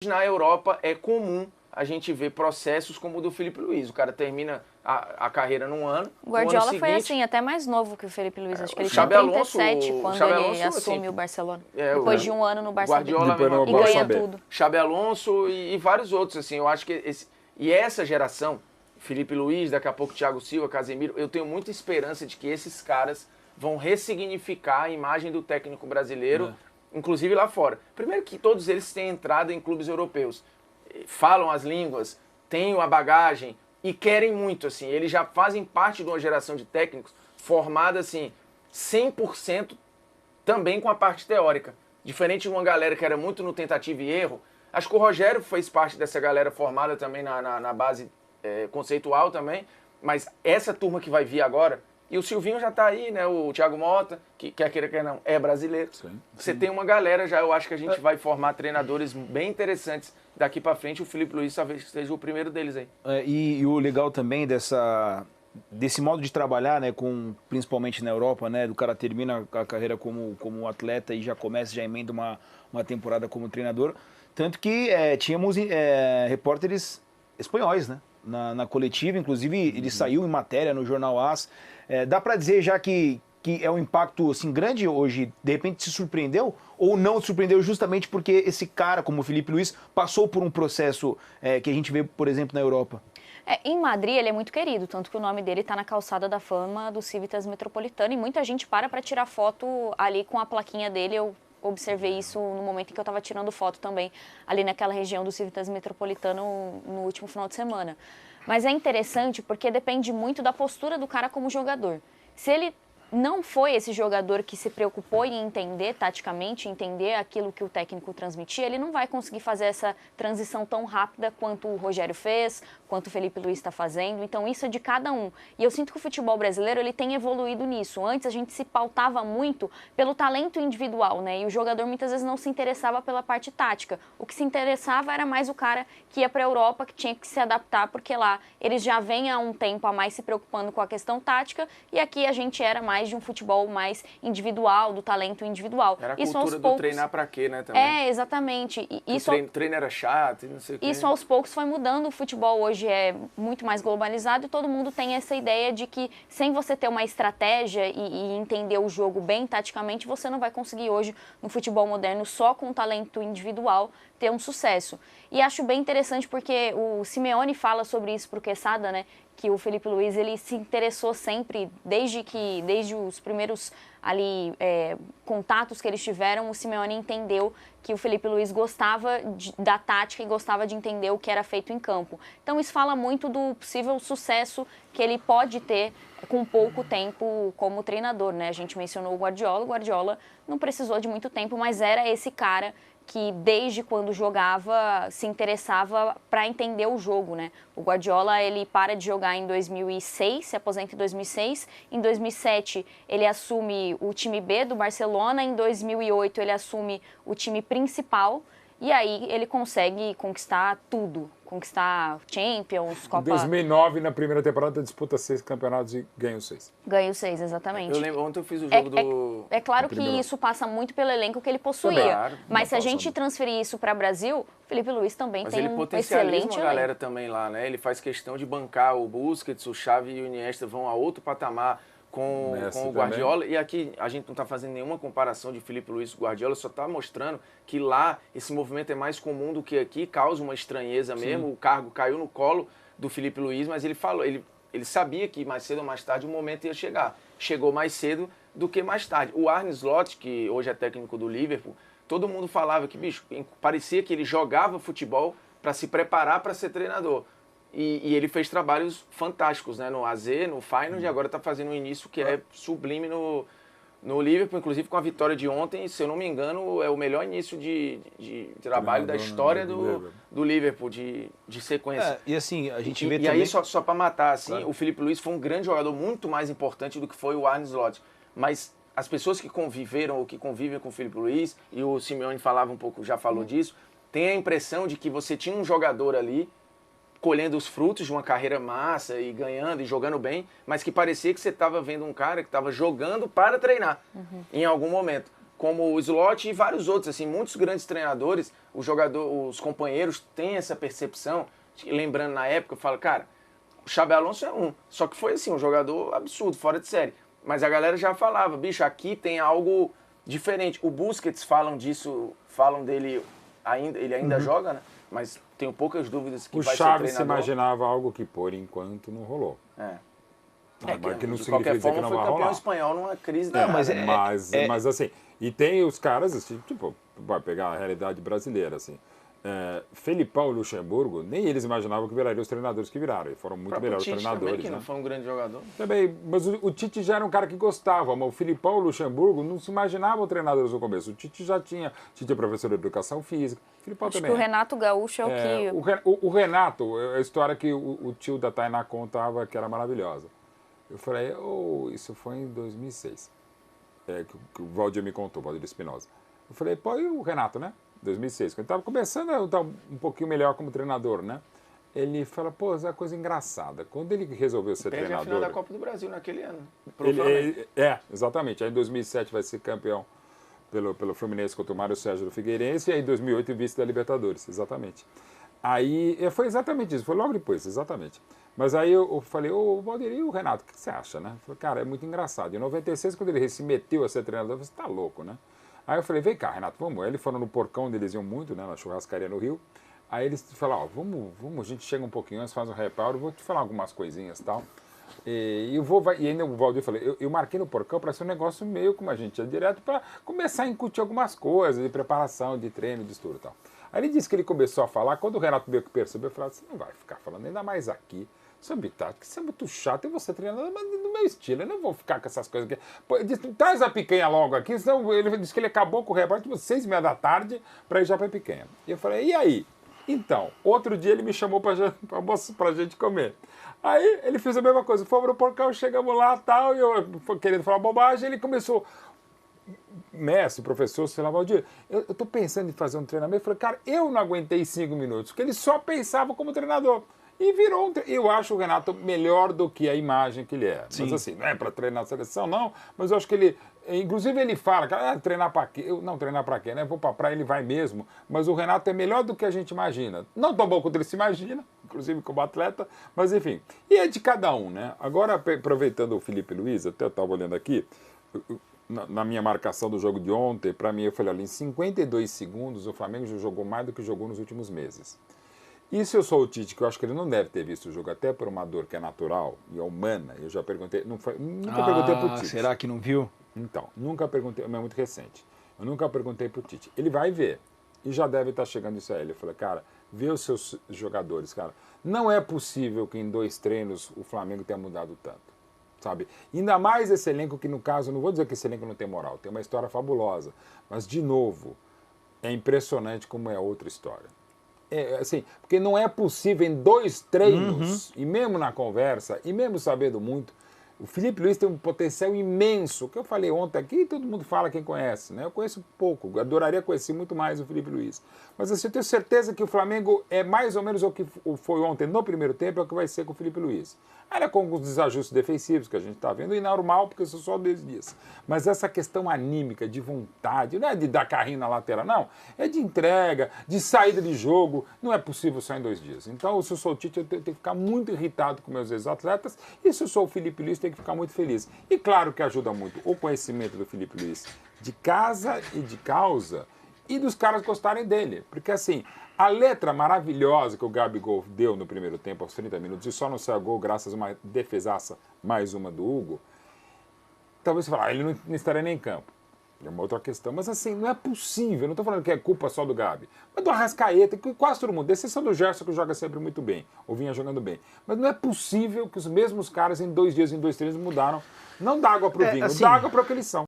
na Europa é comum a gente ver processos como o do Felipe Luiz. O cara termina a carreira num ano. O Guardiola no ano foi seguinte, assim, até mais novo que o Felipe Luiz. Acho que ele o tinha Xabi Alonso, 37 o quando Xabi ele Alonso, assume assim, o Barcelona. é, Depois de um ano no Barcelona. Guardiola Depois não E posso ganha saber. tudo. Xabi Alonso e vários outros, assim, eu acho que e essa geração, Felipe Luiz, daqui a pouco Thiago Silva, Casemiro, eu tenho muita esperança de que esses caras vão ressignificar a imagem do técnico brasileiro, inclusive lá fora. Primeiro que todos eles têm entrado em clubes europeus, falam as línguas, têm a bagagem e querem muito, assim, eles já fazem parte de uma geração de técnicos formada, assim, 100% também com a parte teórica. Diferente de uma galera que era muito no tentativa e erro, acho que o Rogério fez parte dessa galera formada também na base conceitual também, mas essa turma que vai vir agora, e o Silvinho já tá aí, né, o Thiago Mota, que quer queira, quer não, é brasileiro. Sim. Você tem uma galera já, eu acho que a gente vai formar treinadores bem interessantes daqui para frente, o Felipe Luiz talvez seja o primeiro deles aí. E o legal também desse modo de trabalhar, né, principalmente na Europa, né, do cara termina a carreira como atleta e já emenda uma temporada como treinador, tanto que tínhamos repórteres espanhóis, né, na coletiva, inclusive ele saiu em matéria no Jornal AS. Dá para dizer já que é um impacto assim, grande hoje, de repente se surpreendeu ou não surpreendeu justamente porque esse cara, como o Felipe Luiz, passou por um processo que a gente vê, por exemplo, na Europa? Em Madrid ele é muito querido, tanto que o nome dele está na calçada da fama do Civitas Metropolitano e muita gente para tirar foto ali com a plaquinha dele. Eu observei isso no momento em que eu estava tirando foto também ali naquela região do Civitas Metropolitano no último final de semana. Mas é interessante porque depende muito da postura do cara como jogador. Se ele não foi esse jogador que se preocupou em entender taticamente, entender aquilo que o técnico transmitia, ele não vai conseguir fazer essa transição tão rápida quanto o Rogério fez, quanto o Felipe Luiz está fazendo. Então isso é de cada um. E eu sinto que o futebol brasileiro ele tem evoluído nisso. Antes a gente se pautava muito pelo talento individual, né? E o jogador muitas vezes não se interessava pela parte tática. O que se interessava era mais o cara que ia para a Europa, que tinha que se adaptar, porque lá eles já vêm há um tempo a mais se preocupando com a questão tática, e aqui a gente era mais de um futebol mais individual, do talento individual. Era a isso cultura aos poucos... do treinar pra quê, né? Também. Exatamente. Treino era chato e não sei o quê. Isso aos poucos foi mudando. O futebol hoje é muito mais globalizado e todo mundo tem essa ideia de que sem você ter uma estratégia e entender o jogo bem taticamente, você não vai conseguir hoje no futebol moderno só com talento individual ter um sucesso. E acho bem interessante porque o Simeone fala sobre isso pro Quesada, né? Que o Felipe Luiz ele se interessou sempre, desde os primeiros ali contatos que eles tiveram, o Simeone entendeu que o Felipe Luiz gostava da tática e gostava de entender o que era feito em campo. Então isso fala muito do possível sucesso que ele pode ter com pouco tempo como treinador, né? A gente mencionou o Guardiola não precisou de muito tempo, mas era esse cara que desde quando jogava se interessava para entender o jogo, né? O Guardiola, ele para de jogar em 2006, se aposenta em 2006. Em 2007, ele assume o time B do Barcelona. Em 2008, ele assume o time principal. E aí ele consegue conquistar tudo. Conquistar Champions, Copa... Em 2009, na primeira temporada, disputa 6 campeonatos e ganha os 6. Ganha os 6, exatamente. Eu lembro, ontem eu fiz o jogo do... É claro que isso passa muito pelo elenco que ele possuía. Claro, mas se a gente transferir isso para o Brasil, o Felipe Luiz também mas tem ele um potencializa excelente uma galera também lá, né? Ele faz questão de bancar o Busquets, o Xavi e o Iniesta vão a outro patamar com o Guardiola. Também. E aqui a gente não está fazendo nenhuma comparação de Felipe Luiz com Guardiola, só está mostrando que lá esse movimento é mais comum do que aqui, causa uma estranheza mesmo. O cargo caiu no colo do Felipe Luiz, mas ele falou, ele sabia que mais cedo ou mais tarde o momento ia chegar. Chegou mais cedo do que mais tarde. O Arne Slot, que hoje é técnico do Liverpool, todo mundo falava que, bicho, parecia que ele jogava futebol para se preparar para ser treinador. E ele fez trabalhos fantásticos, né? No AZ, no Feyenoord, e agora está fazendo um início que é sublime no Liverpool, inclusive com a vitória de ontem, se eu não me engano, é o melhor início de trabalho da história do Liverpool, de sequência. E assim, a gente vê e também... aí, só para matar, assim, o Felipe Luiz foi um grande jogador, muito mais importante do que foi o Arne Slot. Mas as pessoas que conviveram ou que convivem com o Felipe Luiz, e o Simeone falava um pouco, já falou disso, tem a impressão de que você tinha um jogador ali colhendo os frutos de uma carreira massa e ganhando e jogando bem, mas que parecia que você estava vendo um cara que estava jogando para treinar em algum momento. como o Slot e vários outros, assim, muitos grandes treinadores, os companheiros têm essa percepção, lembrando na época, eu falo, cara, o Xabi Alonso é só que foi assim, um jogador absurdo, fora de série, mas a galera já falava, bicho, aqui tem algo diferente, o Busquets falam dele, ele ainda joga, né, mas tenho poucas dúvidas que vai ser treinador. O Xavi se imaginava algo que, por enquanto, não rolou. Que não de qualquer forma foi campeão espanhol numa crise mas assim, e tem os caras assim, tipo, vai pegar a realidade brasileira assim, Felipão e Luxemburgo, nem eles imaginavam que virariam os treinadores que viraram, e foram muito melhores treinadores, também, que não foi um grande jogador. Também, mas o Tite já era um cara que gostava, mas o Felipão e o Luxemburgo não se imaginavam treinadores no começo. O Tite já tinha, Tite é professor de educação física, o Felipão Acho também. que o Renato Gaúcho é o que... O Renato, a história que o tio da Tainá contava que era maravilhosa. Eu falei, isso foi em 2006, que o Valdir me contou, o Valdir Espinosa. Eu falei, pô, e o Renato, né? 2006, quando ele estava começando a estar um pouquinho melhor como treinador, né? Ele fala, pô, essa é uma coisa engraçada. Quando ele resolveu ser treinador... Perde a final da Copa do Brasil naquele ano. Exatamente. Aí em 2007 vai ser campeão pelo Fluminense contra o Mário Sérgio do Figueirense, e aí em 2008 vice da Libertadores, exatamente. Aí foi exatamente isso, foi logo depois, exatamente. Mas aí eu falei, Valdir, e o Renato, o que você acha, né? Eu falei, cara, é muito engraçado. Em 96, quando ele se meteu a ser treinador, você tá louco, né? Aí eu falei, vem cá, Renato, vamos. Aí eles foram no porcão, onde eles iam muito, né, na churrascaria no Rio. Aí eles falaram, vamos, a gente chega um pouquinho antes, faz um reparo, eu vou te falar algumas coisinhas e tal. E ainda o Valdir falou, eu marquei no porcão para ser um negócio meio como a gente ia direto, para começar a incutir algumas coisas de preparação, de treino, de estudo e tal. Aí ele disse que ele começou a falar, quando o Renato meio que percebeu, eu falei, você não vai ficar falando ainda mais aqui sobre tática, isso é muito chato, e você treinando, mas no meu estilo, eu não vou ficar com essas coisas aqui. Pô, ele disse, traz a picanha logo aqui, senão ele disse que ele acabou com o repórter tipo 6h30 da tarde para ir já para a picanha. E eu falei, e aí? Então, outro dia ele me chamou pra gente comer. Aí ele fez a mesma coisa, fomos no porcão, chegamos lá tal, e eu querendo falar bobagem, ele começou, mestre, professor, sei lá, Valdir, eu tô pensando em fazer um treinamento. Eu falei, cara, eu não aguentei 5 minutos, porque ele só pensava como treinador. E virou eu acho o Renato melhor do que a imagem que ele é. Sim. Mas assim, não é para treinar a seleção, não. Mas eu acho que ele... Inclusive ele fala, cara, treinar para quê? Não, treinar para quê, né? Vou para praia, ele vai mesmo. Mas o Renato é melhor do que a gente imagina. Não tão bom quanto ele se imagina, inclusive como atleta, mas enfim. E é de cada um, né? Agora, aproveitando o Felipe Luiz, até eu estava olhando aqui, na minha marcação do jogo de ontem, para mim, eu falei, olha, em 52 segundos o Flamengo já jogou mais do que jogou nos últimos meses. E se eu sou o Tite, que eu acho que ele não deve ter visto o jogo, até por uma dor que é natural e é humana, eu já perguntei, nunca perguntei pro Tite. Será que não viu? Então, nunca perguntei, é muito recente, eu nunca perguntei pro Tite. Ele vai ver, e já deve estar chegando isso a ele. Eu falei, cara, vê os seus jogadores, cara. Não é possível que em 2 treinos o Flamengo tenha mudado tanto, sabe? Ainda mais esse elenco que, no caso, não vou dizer que esse elenco não tem moral, tem uma história fabulosa, mas, de novo, é impressionante como é outra história. Assim, porque não é possível em 2 treinos, e mesmo na conversa, e mesmo sabendo muito, o Felipe Luiz tem um potencial imenso, que eu falei ontem aqui, todo mundo fala quem conhece, né? Eu conheço pouco, adoraria conhecer muito mais o Felipe Luiz. Mas assim, eu tenho certeza que o Flamengo é mais ou menos o que foi ontem no primeiro tempo, é o que vai ser com o Felipe Luiz. Era com os desajustes defensivos que a gente está vendo, e normal, porque são só 2 dias. Mas essa questão anímica, de vontade, não é de dar carrinho na lateral, não. É de entrega, de saída de jogo. Não é possível só em 2 dias. Então, se eu sou o Tite, eu tenho que ficar muito irritado com meus ex-atletas. E se eu sou o Felipe Luiz, tenho que ficar muito feliz. E claro que ajuda muito o conhecimento do Felipe Luiz de casa e de causa, e dos caras gostarem dele. Porque assim, a letra maravilhosa que o Gabigol deu no primeiro tempo, aos 30 minutos, e só não saiu gol graças a uma defesaça, mais uma do Hugo, talvez você fale, ele não estaria nem em campo. É uma outra questão. Mas assim, não é possível, eu não estou falando que é culpa só do Gabi, mas do Arrascaeta, que quase todo mundo, exceção do Gerson, que joga sempre muito bem, ou vinha jogando bem. Mas não é possível que os mesmos caras em 2 dias, em 2 treinos mudaram, não dá água para o vinho, assim, dá água para o que eles são.